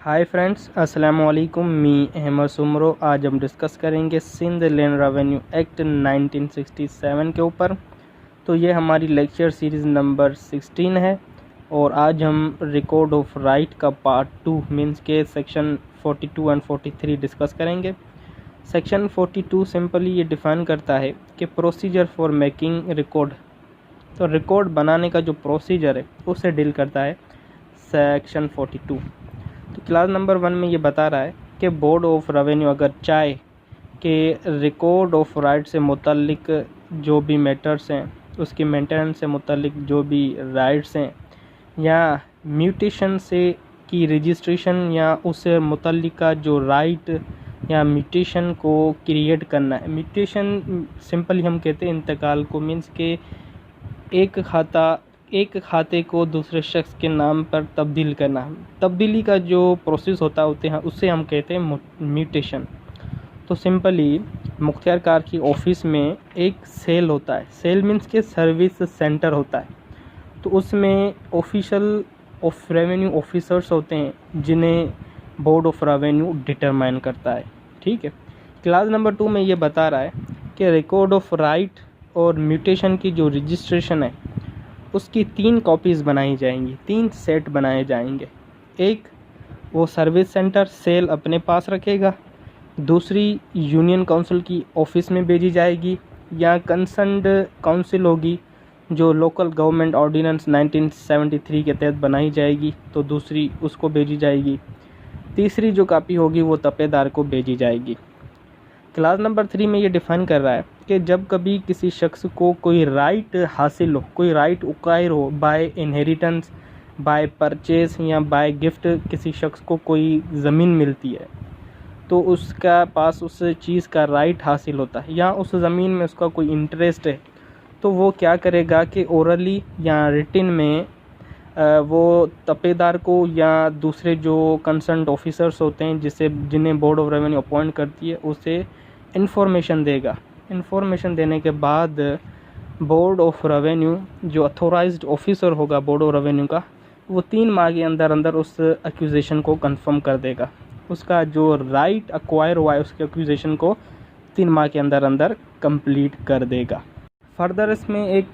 Hi friends, अस्सलाम वालेकुम। मी अहमद सुमरो। आज हम डिस्कस करेंगे सिंध लैंड रेवेन्यू एक्ट 1967 के ऊपर। तो ये हमारी लेक्चर सीरीज़ नंबर 16 है और आज हम रिकॉर्ड ऑफ राइट का पार्ट 2 मीन्स के सेक्शन 42 एंड 43 डिस्कस करेंगे। सेक्शन 42 सिंपली ये डिफ़ाइन करता है कि प्रोसीजर फॉर मेकिंग रिकॉर्ड। तो रिकॉर्ड बनाने का जो प्रोसीजर है उसे डील करता है सेक्शन 42। तो क्लास नंबर 1 में ये बता रहा है कि बोर्ड ऑफ रेवेन्यू अगर चाहे कि रिकॉर्ड ऑफ राइट से मुतल्लिक जो भी मैटर्स हैं उसकी मेंटेनेंस से मुतल्लिक जो भी राइट्स हैं या म्यूटेशन से की रजिस्ट्रेशन या उससे मुतल्लिक का जो राइट या म्यूटेशन को क्रिएट करना है। म्यूटेशन सिंपली हम कहते हैं इंतकाल को, मीन्स के एक खाते को दूसरे शख्स के नाम पर तब्दील करना। तब्दीली का जो प्रोसेस होते हैं उससे हम कहते हैं म्यूटेशन। तो सिंपली मुख्तियार कार की ऑफिस में एक सेल होता है। सेल मीन्स के सर्विस सेंटर होता है। तो उसमें ऑफिशियल ऑफ रेवेन्यू ऑफिसर्स होते हैं जिन्हें बोर्ड ऑफ रेवेन्यू डिटरमाइन करता है। ठीक है। क्लास नंबर 2 में ये बता रहा है कि रिकॉर्ड ऑफ राइट और म्यूटेशन की जो रजिस्ट्रेशन है उसकी 3 कॉपीज़ बनाई जाएंगी, 3 सेट बनाए जाएंगे। एक वो सर्विस सेंटर सेल अपने पास रखेगा, दूसरी यूनियन काउंसिल की ऑफिस में भेजी जाएगी या कंसर्न्ड काउंसिल होगी जो लोकल गवर्नमेंट ऑर्डिनेंस 1973 के तहत बनाई जाएगी, तो दूसरी उसको भेजी जाएगी। तीसरी जो कॉपी होगी वो तपेदार को भेजी जाएगी। क्लास नंबर 3 में ये डिफ़ाइन कर रहा है कि जब कभी किसी शख्स को कोई राइट हासिल हो, कोई राइट उकायर हो, बाय इनहेरिटेंस, बाय परचेज या बाय गिफ्ट, किसी शख्स को कोई ज़मीन मिलती है तो उसका पास उस चीज़ का राइट हासिल होता है या उस ज़मीन में उसका कोई इंटरेस्ट है, तो वो क्या करेगा कि ओरली या रिटिन में वो तपेदार को या दूसरे जो कंसर्न्ड ऑफिसर्स होते हैं जिन्हें बोर्ड ऑफ रेवेन्यू अपॉइंट करती है उसे इन्फॉर्मेशन देगा। इन्फॉर्मेशन देने के बाद बोर्ड ऑफ रेवेन्यू जो अथोराइज्ड ऑफिसर होगा बोर्ड ऑफ रेवेन्यू का, वो 3 माह के अंदर उस एक्यूजेशन को कंफर्म कर देगा। उसका जो राइट एक्वायर हुआ है उसके एक्यूजेशन को 3 माह के अंदर कंप्लीट कर देगा। फर्दर इसमें एक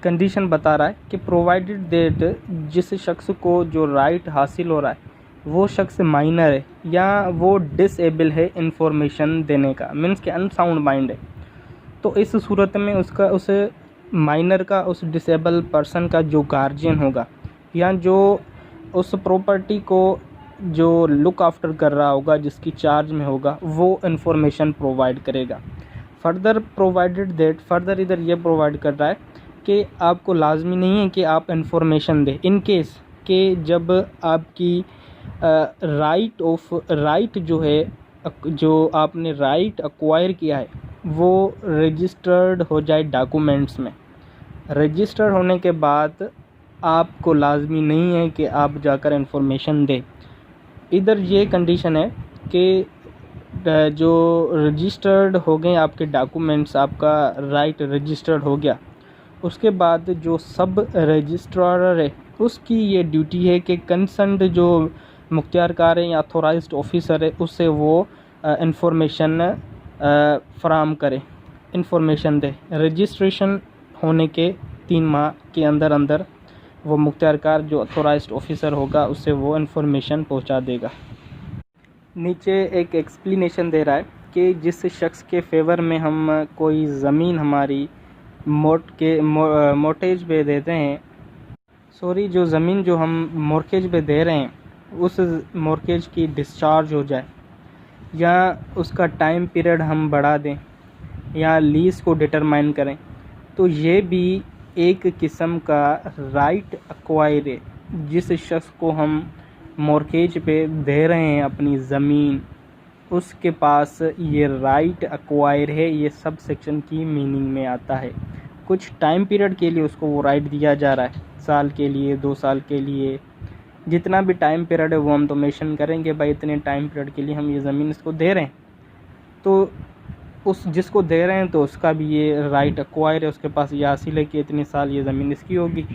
कंडीशन बता रहा है कि प्रोवाइडेड दैट जिस शख्स को जो राइट हासिल हो रहा है वो शख्स माइनर है या वो डिसेबल है इंफॉर्मेशन देने का, मीन्स के अनसाउंड माइंड है, तो इस सूरत में उस माइनर का, उस डिसेबल पर्सन का जो गार्जियन होगा या जो उस प्रॉपर्टी को जो लुक आफ्टर कर रहा होगा, जिसकी चार्ज में होगा, वो इन्फॉर्मेशन प्रोवाइड करेगा। फर्दर प्रोवाइडेड दैट, फर्दर इधर ये प्रोवाइड कर रहा है कि आपको लाजमी नहीं है कि आप इन्फॉर्मेशन दें इन केस कि जब आपकी राइट जो है, जो आपने राइट एक्वायर किया है वो रजिस्टर्ड हो जाए डॉक्यूमेंट्स में। रजिस्टर्ड होने के बाद आपको लाजमी नहीं है कि आप जाकर इन्फॉर्मेशन दें। इधर ये कंडीशन है कि जो रजिस्टर्ड हो गए आपके डॉक्यूमेंट्स, आपका राइट रजिस्टर्ड हो गया, उसके बाद जो सब रजिस्ट्रार है उसकी ये ड्यूटी है कि कंसर्न्ड जो मुख्तियार कार है या अथोराइज्ड ऑफिसर है उससे वो इन्फॉर्मेशन फराम करे, इन्फॉर्मेशन दे। रजिस्ट्रेशन होने के 3 माह के अंदर वो मुख्तियार कार जो अथोराइज्ड ऑफिसर होगा उससे वो इन्फॉर्मेशन पहुंचा देगा। नीचे एक एक्सप्लेनेशन दे रहा है कि जिस शख्स के फेवर में हम कोई ज़मीन हमारी मोर्टेज पे देते हैं, जो ज़मीन जो हम मोर्केज पे दे रहे हैं उस मोर्केज की डिस्चार्ज हो जाए या उसका टाइम पीरियड हम बढ़ा दें या लीज़ को डिटरमाइन करें, तो ये भी एक किस्म का राइट एक्वायर है। जिस शख्स को हम मोर्केज पे दे रहे हैं अपनी ज़मीन, उसके पास ये राइट एक्वायर है। ये सब सेक्शन की मीनिंग में आता है। कुछ टाइम पीरियड के लिए उसको वो राइट दिया जा रहा है, साल के लिए, 2 साल के लिए, जितना भी टाइम पीरियड है वो हम तो मेंशन करेंगे, भाई इतने टाइम पीरियड के लिए हम ये ज़मीन इसको दे रहे हैं। तो उस जिसको दे रहे हैं तो उसका भी ये राइट एक्वायर है, उसके पास ये हासिल है कि इतने साल ये ज़मीन इसकी होगी।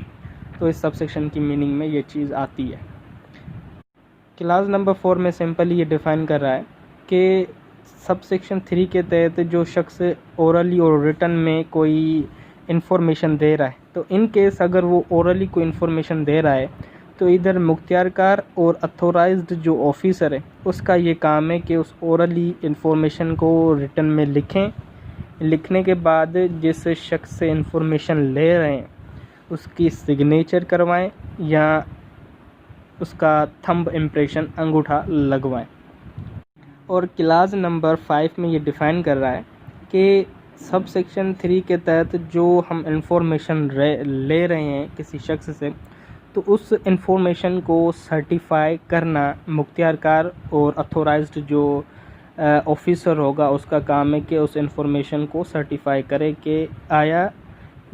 तो इस सब सेक्शन की मीनिंग में ये चीज़ आती है। क्लास नंबर 4 में सिंपली ये डिफ़ाइन कर रहा है कि सब सेक्शन 3 के तहत जो शख्स ओरली और रिटन में कोई इन्फॉर्मेशन दे रहा है, तो इन केस अगर वो ओरली कोई इन्फॉर्मेशन दे रहा है तो इधर मुख्तियारकार और अथोराइज्ड जो ऑफिसर है उसका ये काम है कि उस ओरली इन्फॉर्मेशन को रिटन में लिखें। लिखने के बाद जिस शख्स से इन्फॉर्मेशन ले रहे हैं उसकी सिग्नेचर करवाएं या उसका थंब इम्प्रेशन अंगूठा लगवाएं। और क्लास नंबर 5 में ये डिफ़ाइन कर रहा है कि सब सेक्शन 3 के तहत जो हम इंफॉर्मेशन ले रहे हैं किसी शख्स से, तो उस इंफॉर्मेशन को सर्टिफाई करना मुख्तियारकार और अथोराइज्ड जो ऑफिसर होगा उसका काम है कि उस इंफॉर्मेशन को सर्टिफाई करे कि आया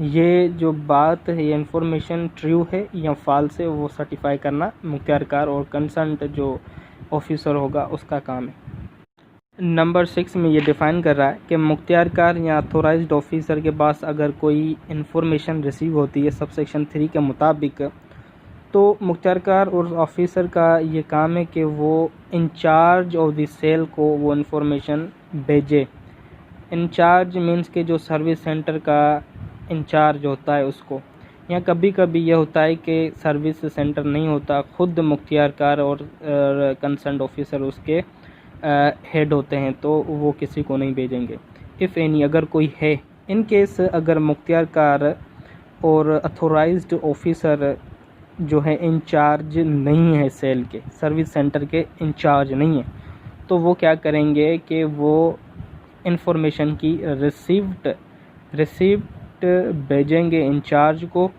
ये जो बात है ये इंफॉर्मेशन ट्रू है या फॉल्स है, वो सर्टिफाई करना मुख्तियारकार और कंसर्न्ड जो ऑफिसर होगा उसका काम है। नंबर 6 में ये डिफ़ाइन कर रहा है कि मुख्तियारकार या अथोराइज्ड ऑफिसर के पास अगर कोई इन्फॉर्मेशन रिसीव होती है सब सेक्शन 3 के मुताबिक, तो मुख्तियारकार और ऑफिसर का ये काम है कि वो इंचार्ज ऑफ द सेल को वो इन्फॉर्मेशन भेजे। इंचार्ज मीन्स के जो सर्विस सेंटर का इंचार्ज होता है उसको, या कभी कभी ये होता है कि सर्विस सेंटर नहीं होता, ख़ुद मुख्तियारकार और कंसर्न्ड ऑफिसर उसके हेड होते हैं, तो वो किसी को नहीं भेजेंगे। इफ़ एनी अगर कोई है, इन केस अगर मुख्तियारकार और अथोराइज्ड ऑफिसर जो है इंचार्ज नहीं है, सेल के सर्विस सेंटर के इंचार्ज नहीं है, तो वो क्या करेंगे कि वो इन्फॉर्मेशन की रिसिप्ट भेजेंगे इंचार्ज को।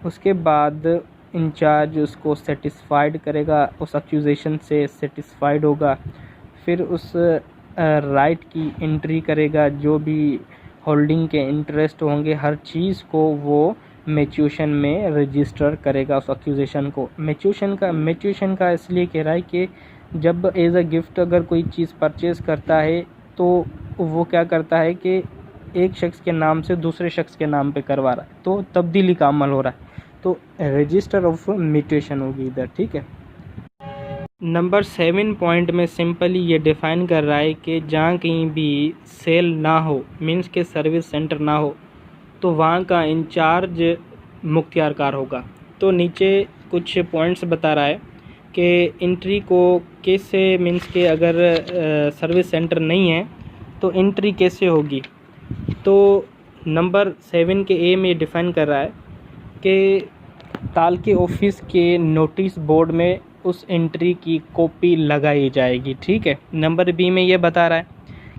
उसके बाद इंचार्ज उसको सेटिस्फाइड करेगा, उस एक्यूजेशन से सेटिस्फाइड होगा, फिर उस राइट की एंट्री करेगा, जो भी होल्डिंग के इंटरेस्ट होंगे हर चीज़ को वो मैच्यूएशन में रजिस्टर करेगा उस एक्यूजेशन को। मैच्यूएशन का इसलिए कह रहा है कि जब एज अ गिफ्ट अगर कोई चीज़ परचेज़ करता है तो वो क्या करता है कि एक शख्स के नाम से दूसरे शख्स के नाम पे करवा रहा है, तो तब्दीली का अमल हो रहा है, तो रजिस्टर ऑफ म्यूटेशन होगी इधर, ठीक है। नंबर 7 पॉइंट में सिंपली ये डिफ़ाइन कर रहा है कि जहाँ कहीं भी सेल ना हो, मीन्स के सर्विस सेंटर ना हो, तो वहाँ का इंचार्ज मुख्तियारकार होगा। तो नीचे कुछ पॉइंट्स बता रहा है कि एंट्री को कैसे, मीन्स के अगर सर्विस सेंटर नहीं है तो एंट्री कैसे होगी। तो नंबर 7 के ए में डिफ़ाइन कर रहा है कि ताल्के ऑफिस के नोटिस बोर्ड में उस एंट्री की कॉपी लगाई जाएगी, ठीक है। नंबर बी में ये बता रहा है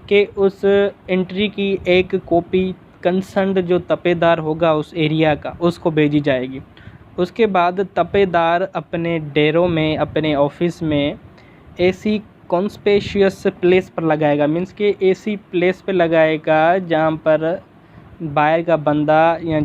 कि उस एंट्री की एक कॉपी कंसर्न्ड जो तपेदार होगा उस एरिया का उसको भेजी जाएगी। उसके बाद तपेदार अपने डेरों में, अपने ऑफिस में ऐसी कॉन्स्पेशियस प्लेस पर लगाएगा, मीन्स के ऐसी प्लेस पे लगाएगा जहाँ पर बाहर का बंदा या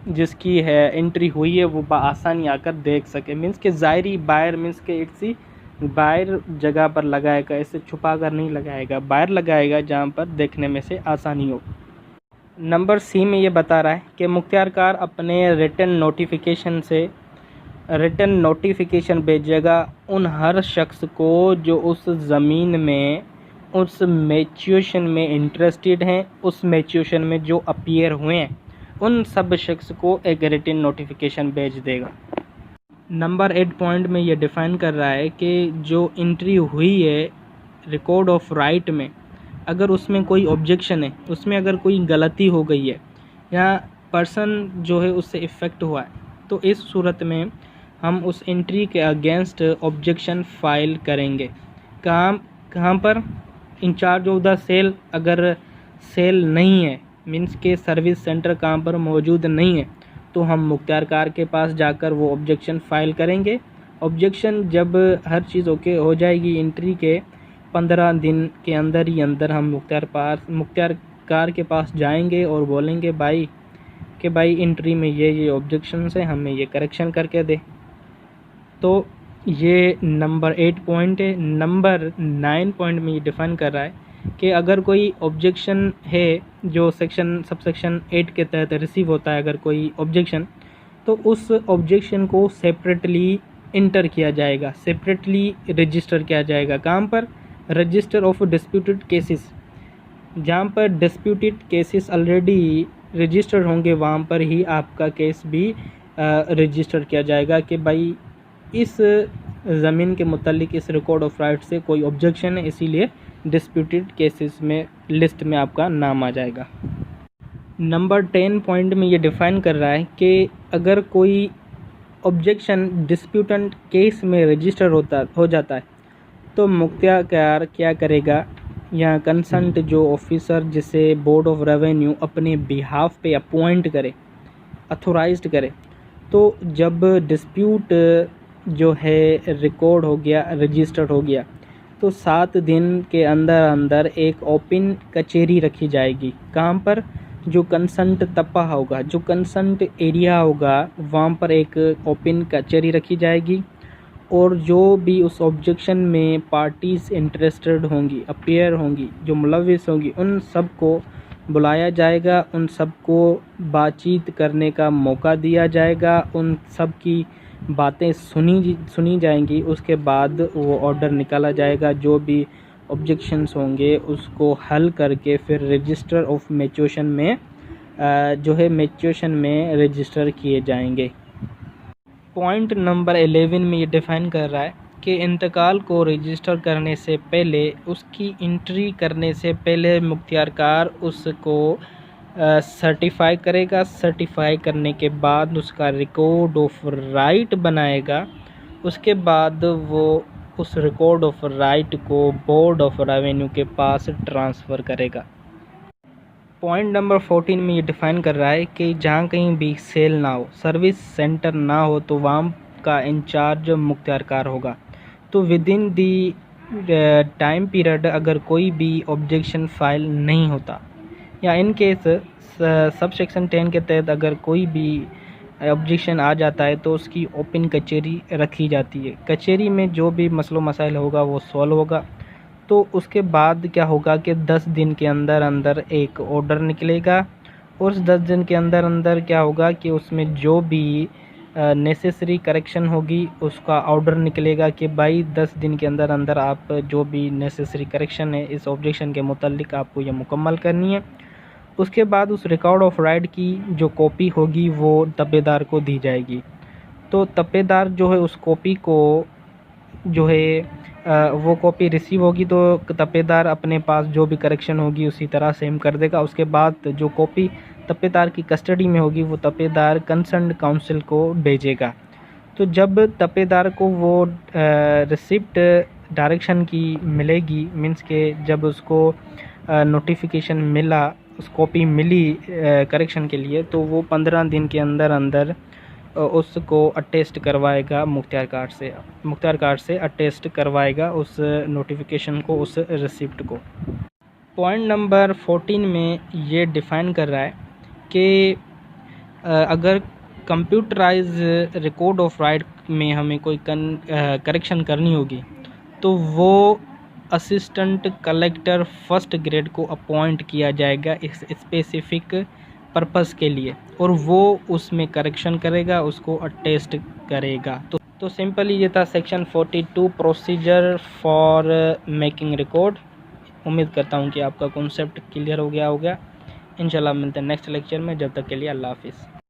जिसकी है एंट्री हुई है वो आसानी आकर देख सके। मीन्स के ज़ाहिरी बाहर, मीन्स के एक सी बाहर जगह पर लगाएगा, ऐसे छुपा कर नहीं लगाएगा, बाहर लगाएगा जहाँ पर देखने में से आसानी हो। नंबर सी में ये बता रहा है कि मुख्तियारकार अपने रिटन नोटिफिकेशन भेजेगा उन हर शख्स को जो उस ज़मीन में उस मैच्यूएशन में इंटरेस्टेड हैं, उस मैच्यूएशन में जो अपीयर हुए हैं, उन सब शख्स को एक रिटन नोटिफिकेशन भेज देगा। नंबर 8 पॉइंट में ये डिफ़ाइन कर रहा है कि जो एंट्री हुई है रिकॉर्ड ऑफ राइट में, अगर उसमें कोई ऑब्जेक्शन है, उसमें अगर कोई गलती हो गई है या पर्सन जो है उससे इफ़ेक्ट हुआ है, तो इस सूरत में हम उस एंट्री के अगेंस्ट ऑब्जेक्शन फ़ाइल करेंगे। कहाँ पर? इंचार्ज ऑफ द सेल, अगर सेल नहीं है, मीन्स के सर्विस सेंटर कहाँ पर मौजूद नहीं है, तो हम मुख्तियारकार के पास जाकर वो ऑब्जेक्शन फ़ाइल करेंगे। ऑब्जेक्शन जब हर चीज़ ओके हो जाएगी, एंट्री के 15 दिन के अंदर ही अंदर हम मुख्तियारकार के पास जाएंगे और बोलेंगे भाई एंट्री में ये ऑब्जेक्शन है, हमें ये करेक्शन करके दे। तो ये नंबर 8 पॉइंट है। नंबर 9 पॉइंट में ये डिफ़ाइन कर रहा है कि अगर कोई ऑब्जेक्शन है जो सब सेक्शन 8 के तहत रिसीव होता है, अगर कोई ऑब्जेक्शन, तो उस ऑब्जेक्शन को सेपरेटली इंटर किया जाएगा, सेपरेटली रजिस्टर किया जाएगा। कहाँ पर? Register of disputed cases. जहाँ पर डिस्प्यूटेड केसेस ऑलरेडी रजिस्टर होंगे वहाँ पर ही आपका केस भी रजिस्टर किया जाएगा कि भाई इस ज़मीन के मुतालिक इस रिकॉर्ड ऑफ राइट से कोई ऑब्जेक्शन है, इसीलिए डिस्प्यूटेड केसेस में लिस्ट में आपका नाम आ जाएगा। नंबर 10 पॉइंट में ये डिफ़ाइन कर रहा है कि अगर कोई ऑब्जेक्शन डिस्प्यूटेंट केस में रजिस्टर हो जाता है तो मुख्तियार क्या करेगा, या कंसर्न्ड जो ऑफिसर जिसे बोर्ड ऑफ रेवेन्यू अपने बिहाफ पे अपॉइंट करे, अथोराइज्ड करे, तो जब डिस्प्यूट जो है रिकॉर्ड हो गया, रजिस्टर्ड हो गया, तो 7 दिन के अंदर अंदर एक ओपन कचहरी रखी जाएगी। कहाँ पर? जो कंसर्न्ड तपा होगा, जो कंसर्न्ड एरिया होगा, वहाँ पर एक ओपन कचहरी रखी जाएगी और जो भी उस ऑब्जेक्शन में पार्टीज़ इंटरेस्टेड होंगी, अपीयर होंगी, जो मुलविस होंगी, उन सब को बुलाया जाएगा, उन सब को बातचीत करने का मौका दिया जाएगा, उन सब की बातें सुनी जाएंगी। उसके बाद वो ऑर्डर निकाला जाएगा, जो भी ऑब्जेक्शंस होंगे उसको हल करके फिर रजिस्टर ऑफ मैच्योरेशन में मैच्योरेशन में रजिस्टर किए जाएंगे। पॉइंट नंबर 11 में ये डिफ़ाइन कर रहा है कि इंतकाल को रजिस्टर करने से पहले, उसकी एंट्री करने से पहले मुख्तियारकार उसको सर्टिफाई करेगा। सर्टिफाई करने के बाद उसका रिकॉर्ड ऑफ राइट बनाएगा। उसके बाद वो उस रिकॉर्ड ऑफ राइट को बोर्ड ऑफ रेवेन्यू के पास ट्रांसफ़र करेगा। पॉइंट नंबर 14 में ये डिफ़ाइन कर रहा है कि जहाँ कहीं भी सेल ना हो, सर्विस सेंटर ना हो, तो वहाँ का इंचार्ज मुख्तियारकार होगा। तो with in the time period अगर कोई भी ऑब्जेक्शन फाइल नहीं होता, या इन केस सब सेक्शन 10 के तहत अगर कोई भी ऑब्जेक्शन आ जाता है तो उसकी ओपन कचहरी रखी जाती है। कचहरी में जो भी मसलो मसाइल होगा वो सॉल्व होगा। तो उसके बाद क्या होगा कि 10 दिन के अंदर अंदर एक ऑर्डर निकलेगा, और उस 10 दिन के अंदर अंदर क्या होगा कि उसमें जो भी नेसेसरी करेक्शन होगी उसका ऑर्डर निकलेगा कि भाई 10 दिन के अंदर अंदर आप जो भी नेसेसरी करेक्शन है इस ऑब्जेक्शन के मुतालिक आपको ये मुकम्मल करनी है। उसके बाद उस रिकॉर्ड ऑफ राइट की जो कॉपी होगी वो तपेदार को दी जाएगी। तो तपेदार जो है उस कॉपी को जो है वो कॉपी रिसीव होगी तो तपेदार अपने पास जो भी करेक्शन होगी उसी तरह सेम कर देगा। उसके बाद जो कॉपी तपेदार की कस्टडी में होगी वो तपेदार कंसर्न्ड काउंसिल को भेजेगा। तो जब तपेदार को वो रिसिप्ट डायरेक्शन की मिलेगी, मीन्स के जब उसको नोटिफिकेशन मिला, उस कॉपी मिली करेक्शन के लिए, तो वो 15 दिन के अंदर अंदर उसको अटेस्ट करवाएगा मुख्तियारकार से अटेस्ट करवाएगा उस नोटिफिकेशन को, उस रिसिप्ट को। पॉइंट नंबर 14 में ये डिफ़ाइन कर रहा है कि अगर कंप्यूटराइज रिकॉर्ड ऑफ राइट में हमें कोई करेक्शन करनी होगी तो वो असिस्टेंट कलेक्टर फर्स्ट ग्रेड को अपॉइंट किया जाएगा इस स्पेसिफिक पर्पस के लिए, और वो उसमें करेक्शन करेगा, उसको अटेस्ट करेगा। तो सिंपली ये था section 42 procedure for making record. उम्मीद करता हूँ कि आपका कॉन्सेप्ट क्लियर हो गया होगा। इंशाल्लाह मिलते हैं नेक्स्ट लेक्चर में। जब तक के लिए अल्लाह हाफिज़।